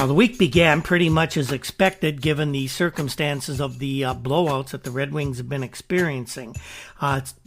Now, the week began pretty much as expected given the circumstances of the blowouts that the Red Wings have been experiencing.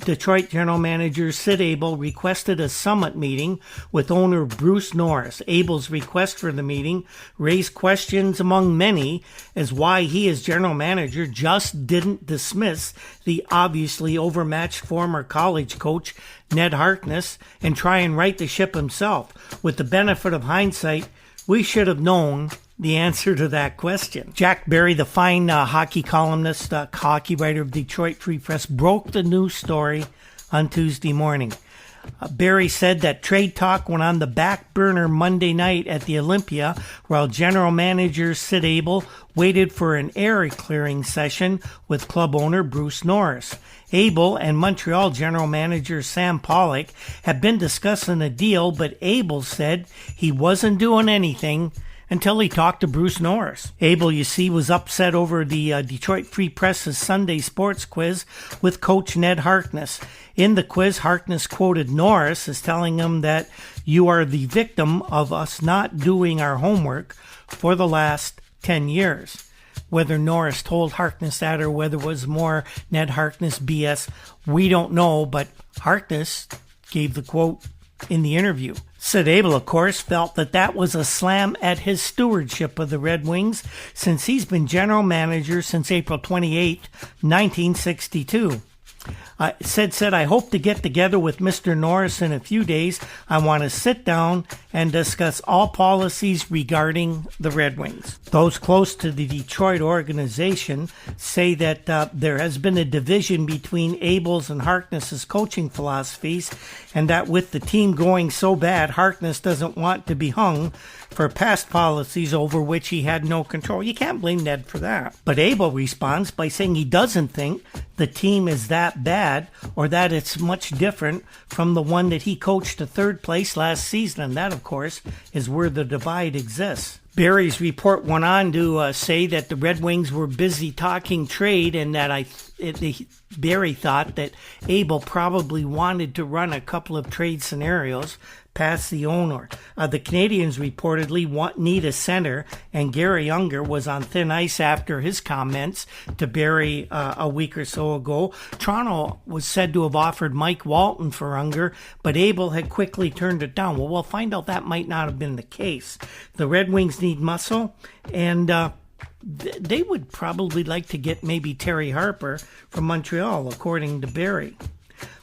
Detroit General Manager Sid Abel requested a summit meeting with owner Bruce Norris. Abel's request for the meeting raised questions among many as why he as general manager just didn't dismiss the obviously overmatched former college coach Ned Harkness and try and right the ship himself. With the benefit of hindsight, we should have known the answer to that question. Jack Barry, the fine hockey columnist, hockey writer of Detroit Free Press, broke the news story on Tuesday morning. Barry said that trade talk went on the back burner Monday night at the Olympia while general manager Sid Abel waited for an air-clearing session with club owner Bruce Norris. Abel and Montreal general manager Sam Pollock had been discussing a deal, but Abel said he wasn't doing anything until he talked to Bruce Norris. Abel, you see, was upset over the Detroit Free Press's Sunday sports quiz with coach Ned Harkness. In the quiz, Harkness quoted Norris as telling him that you are the victim of us not doing our homework for the last 10 years. Whether Norris told Harkness that or whether it was more Ned Harkness BS, we don't know, but Harkness gave the quote in the interview. Sid Abel, of course, felt that was a slam at his stewardship of the Red Wings since he's been general manager since April 28, 1962. Sid said, I hope to get together with Mr. Norris in a few days. I want to sit down and discuss all policies regarding the Red Wings. Those close to the Detroit organization say that there has been a division between Abel's and Harkness's coaching philosophies, and that with the team going so bad, Harkness doesn't want to be hung for past policies over which he had no control. You can't blame Ned for that. But Abel responds by saying he doesn't think the team is that bad or that it's much different from the one that he coached to third place last season. And that, of course, is where the divide exists. Barry's report went on to say that the Red Wings were busy talking trade and that Barry thought that Abel probably wanted to run a couple of trade scenarios past the owner. The Canadians reportedly need a center, and Gary Unger was on thin ice after his comments to Barry a week or so ago. Toronto was said to have offered Mike Walton for Unger, but Abel had quickly turned it down. Well, we'll find out that might not have been the case. The Red Wings need muscle, and they would probably like to get maybe Terry Harper from Montreal, according to Barry.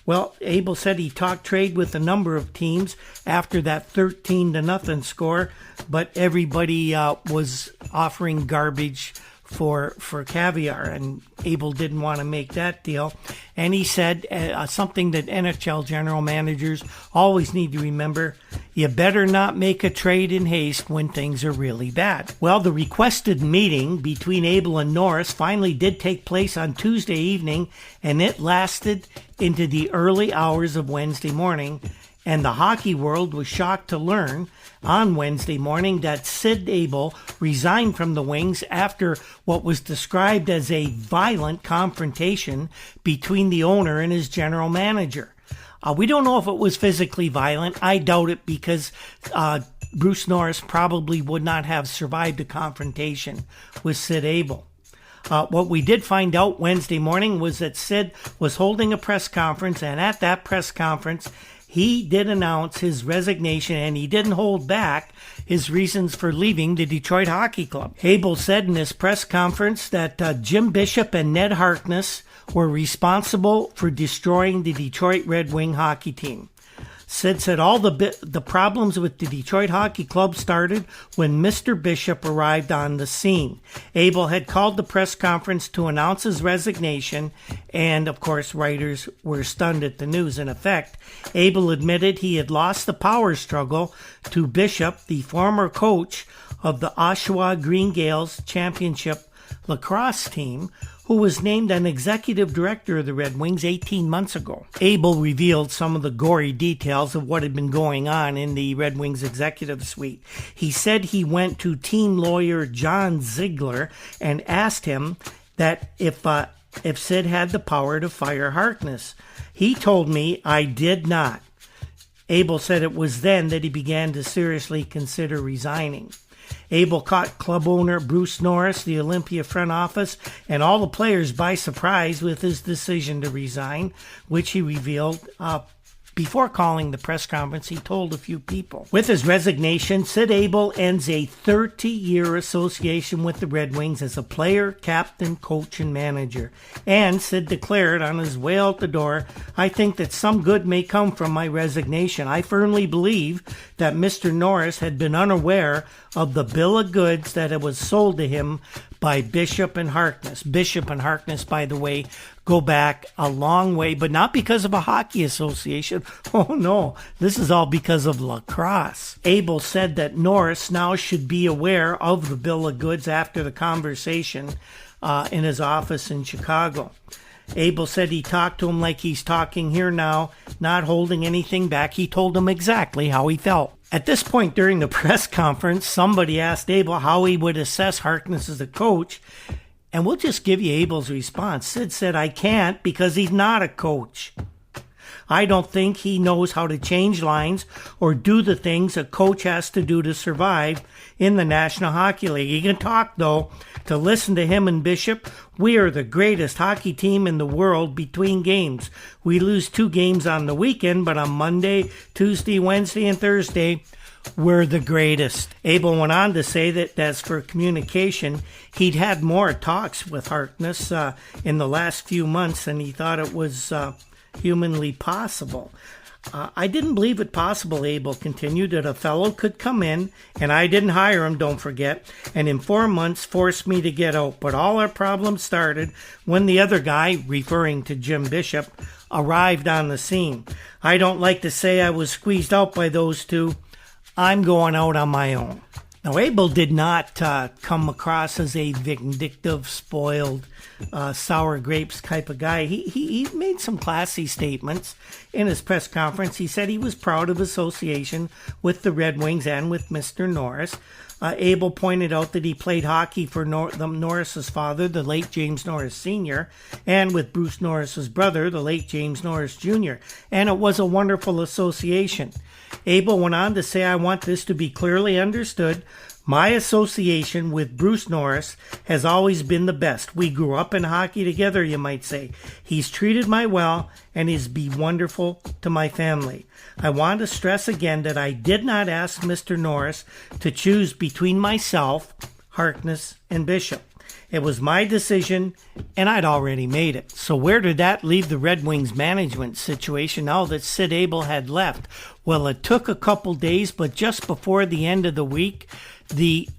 Well, Abel said he talked trade with a number of teams after that 13-0 score, but everybody was offering garbage for caviar, and Abel didn't want to make that deal. And he said something that NHL general managers always need to remember: you better not make a trade in haste when things are really bad. Well, the requested meeting between Abel and Norris finally did take place on Tuesday evening, and it lasted into the early hours of Wednesday morning. And the hockey world was shocked to learn on Wednesday morning that Sid Abel resigned from the Wings after what was described as a violent confrontation between the owner and his general manager. We don't know if it was physically violent. I doubt it, because Bruce Norris probably would not have survived a confrontation with Sid Abel. What we did find out Wednesday morning was that Sid was holding a press conference, and at that press conference, he did announce his resignation, and he didn't hold back his reasons for leaving the Detroit Hockey Club. Abel said in his press conference that Jim Bishop and Ned Harkness were responsible for destroying the Detroit Red Wing hockey team. Sid said all the problems with the Detroit Hockey Club started when Mr. Bishop arrived on the scene. Abel had called the press conference to announce his resignation, and of course writers were stunned at the news. In effect, Abel admitted he had lost the power struggle to Bishop, the former coach of the Oshawa Green Gales championship lacrosse team, who was named an executive director of the Red Wings 18 months ago. Abel revealed some of the gory details of what had been going on in the Red Wings executive suite. He said he went to team lawyer John Ziegler and asked him that if Sid had the power to fire Harkness. He told me I did not. Abel said it was then that he began to seriously consider resigning. Abel caught club owner Bruce Norris, the Olympia front office, and all the players by surprise with his decision to resign, which he revealed before calling the press conference. He told a few people. With his resignation, Sid Abel ends a 30-year association with the Red Wings as a player, captain, coach, and manager. And Sid declared on his way out the door, "I think that some good may come from my resignation. I firmly believe that Mr. Norris had been unaware of the bill of goods that was sold to him by Bishop and Harkness." Bishop and Harkness, by the way, go back a long way, but not because of a hockey association. Oh no, this is all because of lacrosse. Abel said that Norris now should be aware of the bill of goods after the conversation in his office in Chicago. Abel said he talked to him like he's talking here now, not holding anything back. He told him exactly how he felt. At this point during the press conference, somebody asked Abel how he would assess Harkness as a coach, and we'll just give you Abel's response. Sid said, "I can't because he's not a coach. I don't think he knows how to change lines or do the things a coach has to do to survive in the National Hockey League. He can talk, though. To listen to him and Bishop, we are the greatest hockey team in the world between games. We lose 2 games on the weekend, but on Monday, Tuesday, Wednesday, and Thursday, we're the greatest." Abel went on to say that as for communication, he'd had more talks with Harkness in the last few months, and he thought it was humanly possible. "I didn't believe it possible," Abel continued, "that a fellow could come in, and I didn't hire him, don't forget, and in 4 months force me to get out. But all our problems started when the other guy," referring to Jim Bishop, "arrived on the scene. I don't like to say I was squeezed out by those two. I'm going out on my own." Now, Abel did not come across as a vindictive, spoiled, sour grapes type of guy. He made some classy statements in his press conference. He said he was proud of association with the Red Wings and with Mr. Norris. Abel pointed out that he played hockey for Norris's father, the late James Norris Sr., and with Bruce Norris's brother, the late James Norris Jr., and it was a wonderful association. Abel went on to say, "I want this to be clearly understood. My association with Bruce Norris has always been the best. We grew up in hockey together, you might say. He's treated me well, and he's been wonderful to my family. I want to stress again that I did not ask Mr. Norris to choose between myself, Harkness, and Bishop. It was my decision, and I'd already made it." So where did that leave the Red Wings management situation now that Sid Abel had left? Well, it took a couple days, but just before the end of the week, the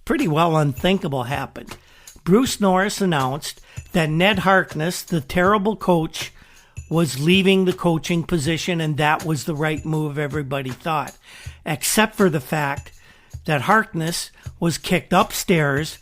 pretty well unthinkable happened. Bruce Norris announced that Ned Harkness, the terrible coach, was leaving the coaching position, and that was the right move, everybody thought, except for the fact that Harkness was kicked upstairs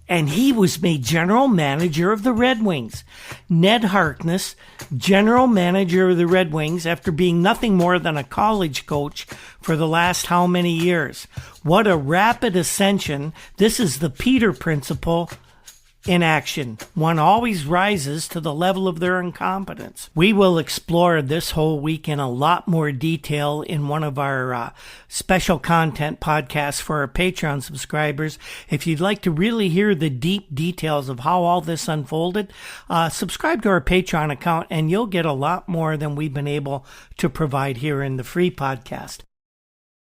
and he was made general manager of the Red Wings. Ned Harkness, general manager of the Red Wings, after being nothing more than a college coach for the last how many years. What a rapid ascension. This is the Peter principle in action. One always rises to the level of their incompetence. We will explore this whole week in a lot more detail in one of our special content podcasts for our Patreon subscribers. If you'd like to really hear the deep details of how all this unfolded, subscribe to our Patreon account and you'll get a lot more than we've been able to provide here in the free podcast.